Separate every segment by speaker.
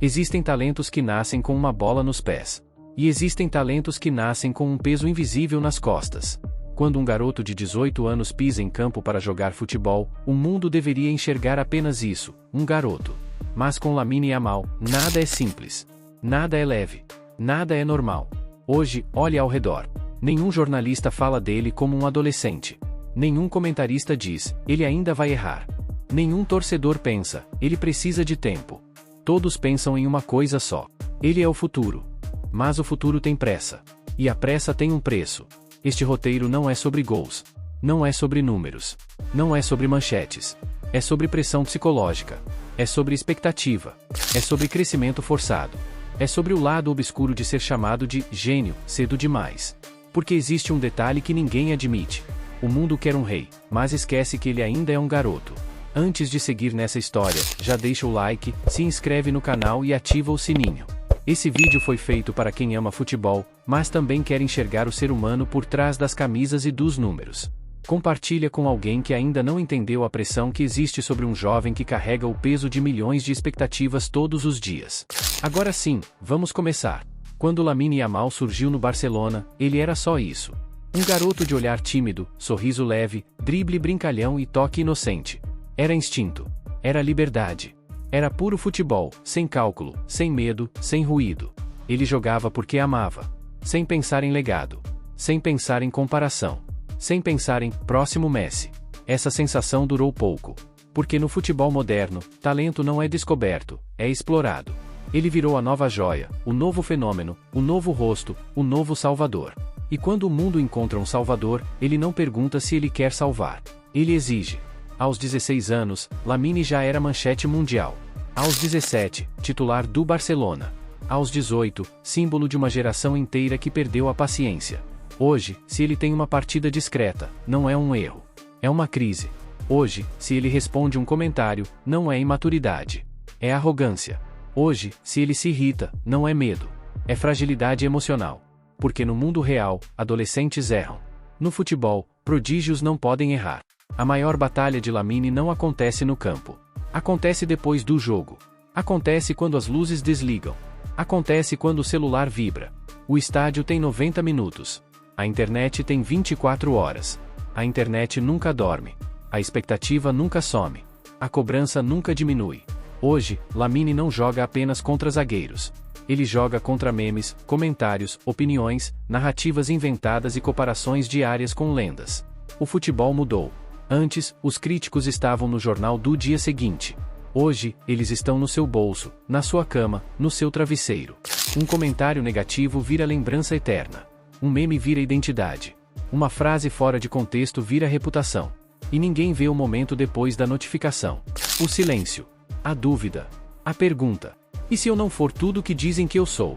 Speaker 1: Existem talentos que nascem com uma bola nos pés. E existem talentos que nascem com um peso invisível nas costas. Quando um garoto de 18 anos pisa em campo para jogar futebol, o mundo deveria enxergar apenas isso, um garoto. Mas com Lamine Yamal, nada é simples. Nada é leve. Nada é normal. Hoje, olhe ao redor. Nenhum jornalista fala dele como um adolescente. Nenhum comentarista diz, ele ainda vai errar. Nenhum torcedor pensa, ele precisa de tempo. Todos pensam em uma coisa só. Ele é o futuro. Mas o futuro tem pressa. E a pressa tem um preço. Este roteiro não é sobre gols. Não é sobre números. Não é sobre manchetes. É sobre pressão psicológica. É sobre expectativa. É sobre crescimento forçado. É sobre o lado obscuro de ser chamado de gênio cedo demais. Porque existe um detalhe que ninguém admite. O mundo quer um rei, mas esquece que ele ainda é um garoto. Antes de seguir nessa história, já deixa o like, se inscreve no canal e ativa o sininho. Esse vídeo foi feito para quem ama futebol, mas também quer enxergar o ser humano por trás das camisas e dos números. Compartilha com alguém que ainda não entendeu a pressão que existe sobre um jovem que carrega o peso de milhões de expectativas todos os dias. Agora sim, vamos começar. Quando Lamine Yamal surgiu no Barcelona, ele era só isso. Um garoto de olhar tímido, sorriso leve, drible brincalhão e toque inocente. Era instinto. Era liberdade. Era puro futebol, sem cálculo, sem medo, sem ruído. Ele jogava porque amava. Sem pensar em legado. Sem pensar em comparação. Sem pensar em próximo Messi. Essa sensação durou pouco. Porque no futebol moderno, talento não é descoberto, é explorado. Ele virou a nova joia, o novo fenômeno, o novo rosto, o novo salvador. E quando o mundo encontra um salvador, ele não pergunta se ele quer salvar. Ele exige. Aos 16 anos, Lamine já era manchete mundial. Aos 17, titular do Barcelona. Aos 18, símbolo de uma geração inteira que perdeu a paciência. Hoje, se ele tem uma partida discreta, não é um erro. É uma crise. Hoje, se ele responde um comentário, não é imaturidade. É arrogância. Hoje, se ele se irrita, não é medo. É fragilidade emocional. Porque no mundo real, adolescentes erram. No futebol, prodígios não podem errar. A maior batalha de Lamine não acontece no campo. Acontece depois do jogo. Acontece quando as luzes desligam. Acontece quando o celular vibra. O estádio tem 90 minutos. A internet tem 24 horas. A internet nunca dorme. A expectativa nunca some. A cobrança nunca diminui. Hoje, Lamine não joga apenas contra zagueiros. Ele joga contra memes, comentários, opiniões, narrativas inventadas e comparações diárias com lendas. O futebol mudou. Antes, os críticos estavam no jornal do dia seguinte. Hoje, eles estão no seu bolso, na sua cama, no seu travesseiro. Um comentário negativo vira lembrança eterna. Um meme vira identidade. Uma frase fora de contexto vira reputação. E ninguém vê o momento depois da notificação. O silêncio. A dúvida. A pergunta. E se eu não for tudo o que dizem que eu sou?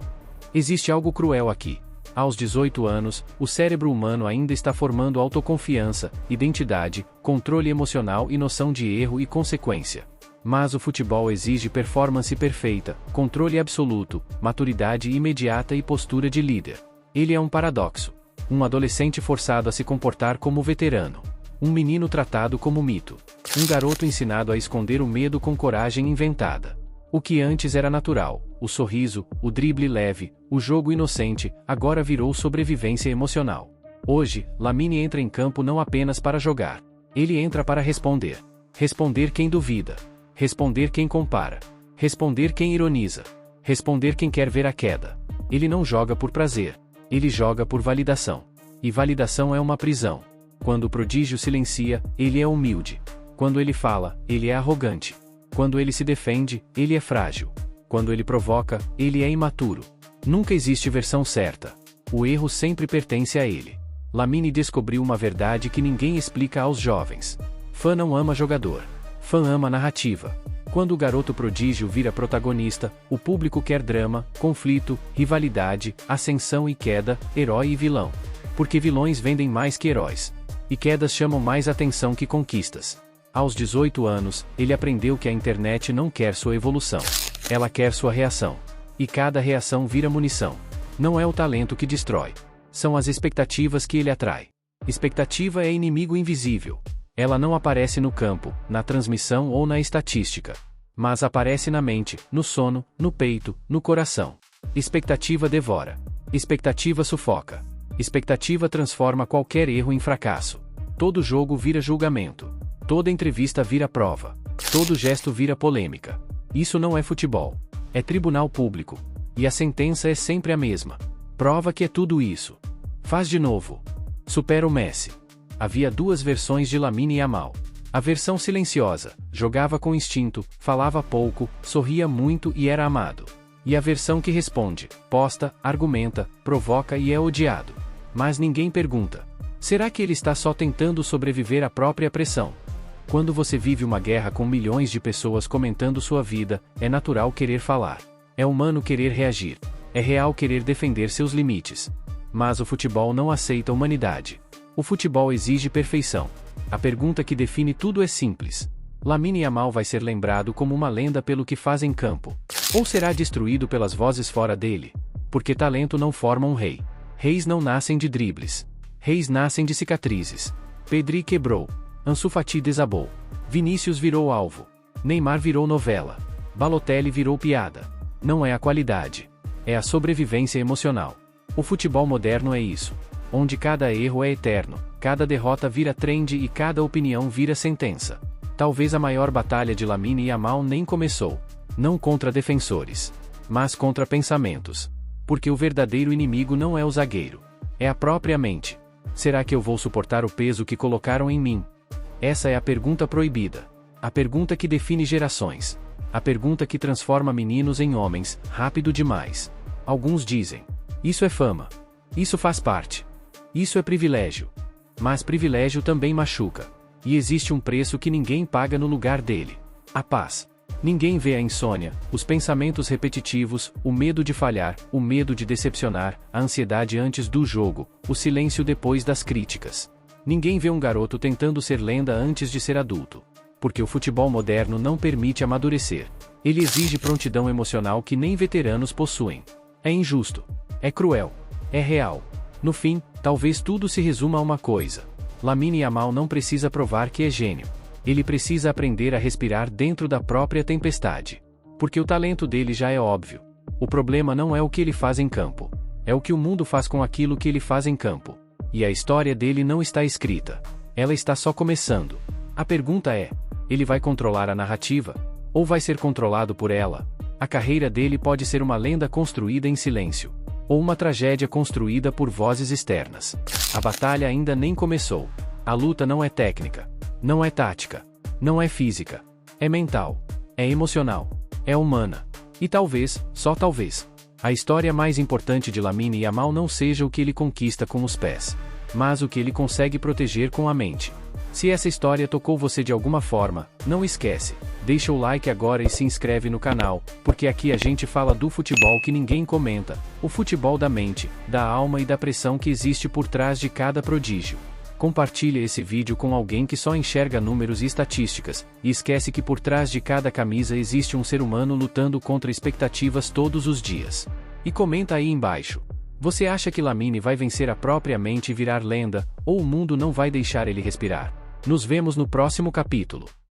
Speaker 1: Existe algo cruel aqui. Aos 18 anos, o cérebro humano ainda está formando autoconfiança, identidade, controle emocional e noção de erro e consequência. Mas o futebol exige performance perfeita, controle absoluto, maturidade imediata e postura de líder. Ele é um paradoxo. Um adolescente forçado a se comportar como veterano. Um menino tratado como mito. Um garoto ensinado a esconder o medo com coragem inventada. O que antes era natural, o sorriso, o drible leve, o jogo inocente, agora virou sobrevivência emocional. Hoje, Lamine entra em campo não apenas para jogar. Ele entra para responder. Responder quem duvida. Responder quem compara. Responder quem ironiza. Responder quem quer ver a queda. Ele não joga por prazer. Ele joga por validação. E validação é uma prisão. Quando o prodígio silencia, ele é humilde. Quando ele fala, ele é arrogante. Quando ele se defende, ele é frágil. Quando ele provoca, ele é imaturo. Nunca existe versão certa. O erro sempre pertence a ele. Lamine descobriu uma verdade que ninguém explica aos jovens. Fã não ama jogador. Fã ama narrativa. Quando o garoto prodígio vira protagonista, o público quer drama, conflito, rivalidade, ascensão e queda, herói e vilão. Porque vilões vendem mais que heróis. E quedas chamam mais atenção que conquistas. Aos 18 anos, ele aprendeu que a internet não quer sua evolução. Ela quer sua reação. E cada reação vira munição. Não é o talento que destrói. São as expectativas que ele atrai. Expectativa é inimigo invisível. Ela não aparece no campo, na transmissão ou na estatística. Mas aparece na mente, no sono, no peito, no coração. Expectativa devora. Expectativa sufoca. Expectativa transforma qualquer erro em fracasso. Todo jogo vira julgamento. Toda entrevista vira prova. Todo gesto vira polêmica. Isso não é futebol. É tribunal público. E a sentença é sempre a mesma. Prova que é tudo isso. Faz de novo. Supera o Messi. Havia duas versões de Lamine Yamal. A versão silenciosa, jogava com instinto, falava pouco, sorria muito e era amado. E a versão que responde, posta, argumenta, provoca e é odiado. Mas ninguém pergunta. Será que ele está só tentando sobreviver à própria pressão? Quando você vive uma guerra com milhões de pessoas comentando sua vida, é natural querer falar. É humano querer reagir. É real querer defender seus limites. Mas o futebol não aceita a humanidade. O futebol exige perfeição. A pergunta que define tudo é simples. Lamine Yamal vai ser lembrado como uma lenda pelo que faz em campo? Ou será destruído pelas vozes fora dele? Porque talento não forma um rei. Reis não nascem de dribles. Reis nascem de cicatrizes. Pedri quebrou. Ansu Fati desabou. Vinícius virou alvo. Neymar virou novela. Balotelli virou piada. Não é a qualidade. É a sobrevivência emocional. O futebol moderno é isso. Onde cada erro é eterno, cada derrota vira trend e cada opinião vira sentença. Talvez a maior batalha de Lamine Yamal nem começou. Não contra defensores, mas contra pensamentos. Porque o verdadeiro inimigo não é o zagueiro. É a própria mente. Será que eu vou suportar o peso que colocaram em mim? Essa é a pergunta proibida. A pergunta que define gerações. A pergunta que transforma meninos em homens, rápido demais. Alguns dizem: isso é fama. Isso faz parte. Isso é privilégio. Mas privilégio também machuca. E existe um preço que ninguém paga no lugar dele. A paz. Ninguém vê a insônia, os pensamentos repetitivos, o medo de falhar, o medo de decepcionar, a ansiedade antes do jogo, o silêncio depois das críticas. Ninguém vê um garoto tentando ser lenda antes de ser adulto. Porque o futebol moderno não permite amadurecer. Ele exige prontidão emocional que nem veteranos possuem. É injusto. É cruel. É real. No fim, talvez tudo se resuma a uma coisa. Lamine Yamal não precisa provar que é gênio. Ele precisa aprender a respirar dentro da própria tempestade. Porque o talento dele já é óbvio. O problema não é o que ele faz em campo. É o que o mundo faz com aquilo que ele faz em campo. E a história dele não está escrita. Ela está só começando. A pergunta é: ele vai controlar a narrativa? Ou vai ser controlado por ela? A carreira dele pode ser uma lenda construída em silêncio. Ou uma tragédia construída por vozes externas. A batalha ainda nem começou. A luta não é técnica. Não é tática. Não é física. É mental. É emocional. É humana. E talvez, só talvez, a história mais importante de Lamine Yamal não seja o que ele conquista com os pés, mas o que ele consegue proteger com a mente. Se essa história tocou você de alguma forma, não esquece, deixa o like agora e se inscreve no canal, porque aqui a gente fala do futebol que ninguém comenta, o futebol da mente, da alma e da pressão que existe por trás de cada prodígio. Compartilha esse vídeo com alguém que só enxerga números e estatísticas, e esquece que por trás de cada camisa existe um ser humano lutando contra expectativas todos os dias. E comenta aí embaixo. Você acha que Lamine vai vencer a própria mente e virar lenda, ou o mundo não vai deixar ele respirar? Nos vemos no próximo capítulo.